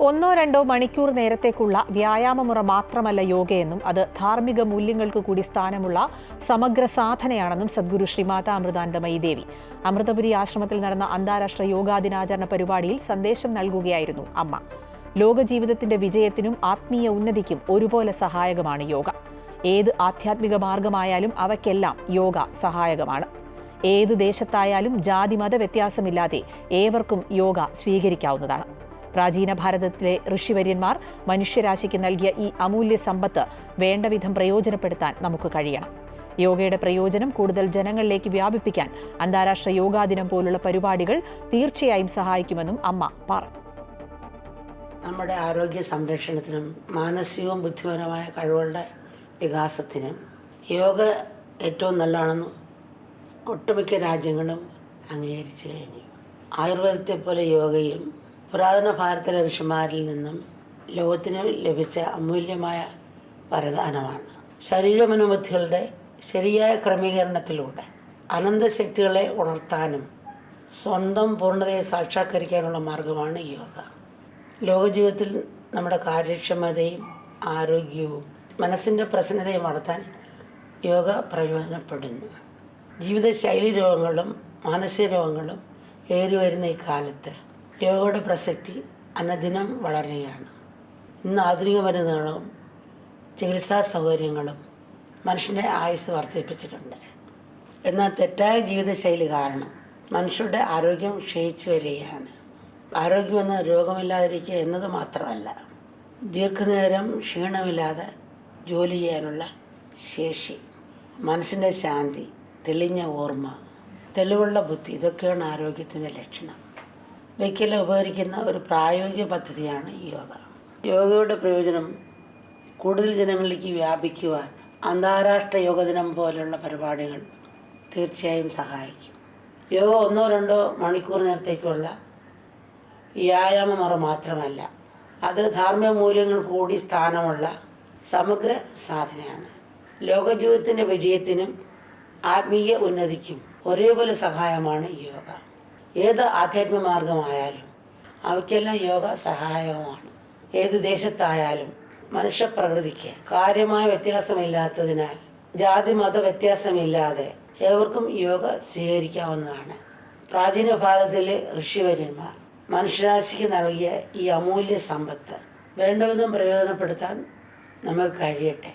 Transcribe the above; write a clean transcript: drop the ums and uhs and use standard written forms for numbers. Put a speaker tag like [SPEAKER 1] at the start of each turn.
[SPEAKER 1] ഒന്നോ രണ്ടോ മണിക്കൂർ നേരത്തേക്കുള്ള വ്യായാമമുറ മാത്രമല്ല യോഗയെന്നും അത് ധാർമ്മിക മൂല്യങ്ങൾക്ക് കൂടി സ്ഥാനമുള്ള സമഗ്ര സാധനയാണെന്നും സദ്ഗുരു ശ്രീമാതാ അമൃതാനന്ദമയി ദേവി അമൃതപുരി ആശ്രമത്തിൽ നടന്ന അന്താരാഷ്ട്ര യോഗാ ദിനാചരണ പരിപാടിയിൽ സന്ദേശം നൽകുകയായിരുന്നു അമ്മ. ലോകജീവിതത്തിന്റെ വിജയത്തിനും ആത്മീയ ഉന്നതിക്കും ഒരുപോലെ സഹായകമാണ് യോഗ. ഏത് ആധ്യാത്മിക മാർഗമായാലും അവയ്ക്കെല്ലാം യോഗ സഹായകമാണ്. ഏത് ദേശത്തായാലും ജാതിമത വ്യത്യാസമില്ലാതെ ഏവർക്കും യോഗ സ്വീകരിക്കാവുന്നതാണ്. പ്രാചീന ഭാരതത്തിലെ ഋഷിവര്യന്മാർ മനുഷ്യരാശിക്ക് നൽകിയ ഈ അമൂല്യ സമ്പത്ത് വേണ്ടവിധം പ്രയോജനപ്പെടുത്താൻ നമുക്ക് കഴിയണം. യോഗയുടെ പ്രയോജനം കൂടുതൽ ജനങ്ങളിലേക്ക് വ്യാപിപ്പിക്കാൻ അന്താരാഷ്ട്ര യോഗാ ദിനം പോലുള്ള പരിപാടികൾ തീർച്ചയായും സഹായിക്കുമെന്നും അമ്മ പറഞ്ഞു.
[SPEAKER 2] നമ്മുടെ ആരോഗ്യ സംരക്ഷണത്തിനും മാനസികവും ബുദ്ധിപരമായ കഴിവുകളുടെ വികാസത്തിനും യോഗ ഏറ്റവും നല്ലതാണെന്ന് ഒട്ടുമിക്ക രാജ്യങ്ങളും അംഗീകരിച്ചു കഴിഞ്ഞു. ആയുർവേദത്തെ പോലെ യോഗയും പുരാതന ഭാരതത്തിലെ ഋഷിമാരിൽ നിന്നും ലോകത്തിന് ലഭിച്ച അമൂല്യമായ വരദാനമാണ്. ശരീരമനോബുദ്ധികളുടെ ശരിയായ ക്രമീകരണത്തിലൂടെ അനന്തശക്തികളെ ഉണർത്താനും സ്വന്തം പൂർണ്ണതയെ സാക്ഷാത്കരിക്കാനുള്ള മാർഗമാണ് യോഗ. ലോകജീവിതത്തിൽ നമ്മുടെ കാര്യക്ഷമതയും ആരോഗ്യവും മനസ്സിൻ്റെ പ്രസന്നതയും വളർത്താൻ യോഗ പ്രയോജനപ്പെടുന്നു. ജീവിതശൈലി രോഗങ്ങളും മാനസിക രോഗങ്ങളും ഏറി വരുന്ന ഈ കാലത്ത് യോഗയുടെ പ്രസക്തി അനുദിനം വളരുകയാണ്. ഇന്ന് ആധുനിക മരുന്നുകളും ചികിത്സാ സൗകര്യങ്ങളും മനുഷ്യൻ്റെ ആയുസ് വർദ്ധിപ്പിച്ചിട്ടുണ്ട്. എന്നാൽ തെറ്റായ ജീവിതശൈലി കാരണം മനുഷ്യരുടെ ആരോഗ്യം ക്ഷയിച്ചു വരികയാണ്. ആരോഗ്യമെന്ന രോഗമില്ലാതിരിക്കുക എന്നത് മാത്രമല്ല, ദീർഘനേരം ക്ഷീണമില്ലാതെ ജോലി ചെയ്യാനുള്ള ശേഷി, മനസ്സിൻ്റെ ശാന്തി, തെളിഞ്ഞ ഓർമ്മ, തെളിവുള്ള ബുദ്ധി, ഇതൊക്കെയാണ് ആരോഗ്യത്തിൻ്റെ ലക്ഷണം. ഇവയ്ക്കെല്ലാം ഉപകരിക്കുന്ന ഒരു പ്രായോഗിക പദ്ധതിയാണ് യോഗ. യോഗയുടെ പ്രയോജനം കൂടുതൽ ജനങ്ങളിലേക്ക് വ്യാപിക്കുവാൻ അന്താരാഷ്ട്ര യോഗ ദിനം പോലുള്ള പരിപാടികൾ തീർച്ചയായും സഹായിക്കും. യോഗ ഒന്നോ രണ്ടോ മണിക്കൂർ നേരത്തേക്കുള്ള വ്യായാമമുറ മാത്രമല്ല, അത് ധാർമ്മിക മൂല്യങ്ങൾ കൂടി സ്ഥാനമുള്ള സമഗ്ര സാധനയാണ്. ലോകജീവിതത്തിൻ്റെ വിജയത്തിനും ആത്മീയ ഉന്നതിക്കും ഒരേപോലെ സഹായമാണ് യോഗ. ഏത് ആധ്യാത്മിക മാർഗമായാലും അവയ്ക്കെല്ലാം യോഗ സഹായകമാണ്. ഏത് ദേശത്തായാലും മനുഷ്യപ്രകൃതിക്ക് കാര്യമായ വ്യത്യാസമില്ലാത്തതിനാൽ ജാതി മത വ്യത്യാസമില്ലാതെ ഏവർക്കും യോഗ സ്വീകരിക്കാവുന്നതാണ്. പ്രാചീന ഭാരതത്തിലെ ഋഷിവര്യന്മാർ മനുഷ്യരാശിക്ക് നൽകിയ ഈ അമൂല്യ സമ്പത്ത് വേണ്ടവിധം പ്രയോജനപ്പെടുത്താൻ നമുക്ക് കഴിയട്ടെ.